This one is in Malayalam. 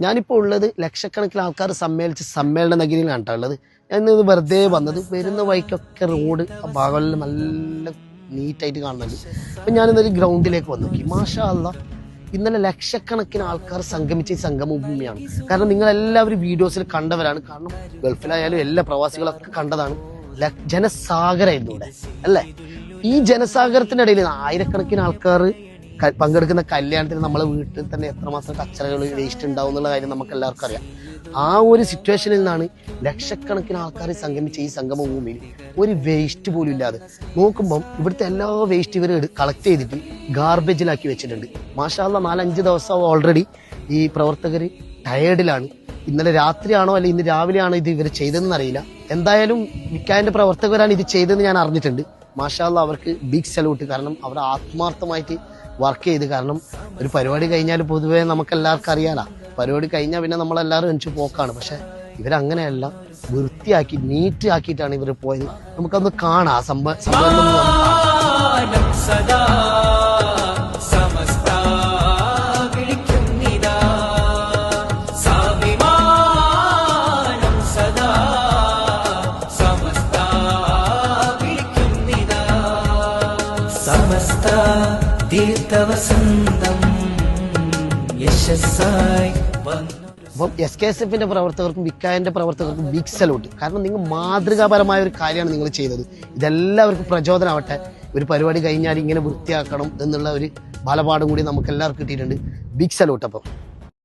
ഞാനിപ്പോൾ ഉള്ളത് ലക്ഷക്കണക്കിന് ആൾക്കാർ സമ്മേളിച്ച് സമ്മേളന നഗരിയിലാണ് കേട്ടോ ഉള്ളത്. ഞാൻ ഇന്ന് വെറുതെ വന്നത്, വരുന്ന വഴിക്കൊക്കെ റോഡ് ആ ഭാഗങ്ങളിൽ നല്ല നീറ്റായിട്ട് കാണുന്നുണ്ട്. അപ്പം ഞാനിന്നൊരു ഗ്രൗണ്ടിലേക്ക് വന്നു നോക്കി. മാഷാ അല്ലാഹ്, ഇന്നലെ ലക്ഷക്കണക്കിന് ആൾക്കാർ സംഗമിച്ച ഈ സംഗമഭൂമിയാണ്. കാരണം നിങ്ങളെല്ലാവരും വീഡിയോസിൽ കണ്ടവരാണ്. കാരണം ഗൾഫിലായാലും എല്ലാ പ്രവാസികളൊക്കെ കണ്ടതാണ്. ജനസാഗരമായിരുന്നു ഇവിടെ അല്ലേ. ഈ ജനസാഗരത്തിനിടയിൽ ആയിരക്കണക്കിന് ആൾക്കാർ പങ്കെടുക്കുന്ന കല്യാണത്തിന് നമ്മളെ വീട്ടിൽ തന്നെ എത്രമാത്രം കച്ചറകൾ വേസ്റ്റ് ഉണ്ടാവും എന്നുള്ള കാര്യം നമുക്ക് എല്ലാവർക്കും അറിയാം. ആ ഒരു സിറ്റുവേഷനിൽ നിന്നാണ് ലക്ഷക്കണക്കിന് ആൾക്കാർ സംഗമിച്ച ഈ സംഗമഭൂമിയിൽ ഒരു വേസ്റ്റ് പോലും ഇല്ലാതെ നോക്കുമ്പം ഇവിടുത്തെ എല്ലാ വേസ്റ്റ് ഇവർ കളക്ട് ചെയ്തിട്ട് ഗാർബേജിലാക്കി വെച്ചിട്ടുണ്ട്. മാഷാ അല്ലാഹ്, 4-5 ദിവസം ഓൾറെഡി ഈ പ്രവർത്തകർ ടയേർഡിലാണ്. ഇന്നലെ രാത്രിയാണോ അല്ലെ ഇന്ന് രാവിലെയാണോ ഇത് ഇവർ ചെയ്തതെന്ന് അറിയില്ല. എന്തായാലും വിക്കായന്റെ പ്രവർത്തകരാണ് ഇത് ചെയ്തതെന്ന് ഞാൻ അറിഞ്ഞിട്ടുണ്ട്. മാഷാ അല്ലാഹ്, അവർക്ക് ബിഗ് സല്യൂട്ട്. കാരണം അവർ ആത്മാർത്ഥമായിട്ട് വർക്ക് ചെയ്ത്. കാരണം ഒരു പരിപാടി കഴിഞ്ഞാൽ പൊതുവേ നമുക്ക് എല്ലാവർക്കും അറിയാലോ, പരിപാടി കഴിഞ്ഞാൽ പിന്നെ നമ്മളെല്ലാവരും എണിച്ച് പോക്കാണ്. പക്ഷെ ഇവരങ്ങനെയല്ല, വൃത്തിയാക്കി നീറ്റ് ആക്കിയിട്ടാണ് ഇവർ പോയത്. നമുക്കൊന്ന് കാണാം സംഭവം. അപ്പം SKSF പ്രവർത്തകർക്കും വിക്കായന്റെ പ്രവർത്തകർക്കും ബിഗ് സല്യൂട്ട്. കാരണം നിങ്ങൾ മാതൃകാപരമായ ഒരു കാര്യമാണ് നിങ്ങൾ ചെയ്തത്. ഇതെല്ലാവർക്കും പ്രചോദനമാവട്ടെ. ഒരു പരിപാടി കഴിഞ്ഞാൽ ഇങ്ങനെ വൃത്തിയാക്കണം എന്നുള്ള ഒരു ബാലപാഠം കൂടി നമുക്ക് എല്ലാവർക്കും കിട്ടിയിട്ടുണ്ട്. Big salute. അപ്പം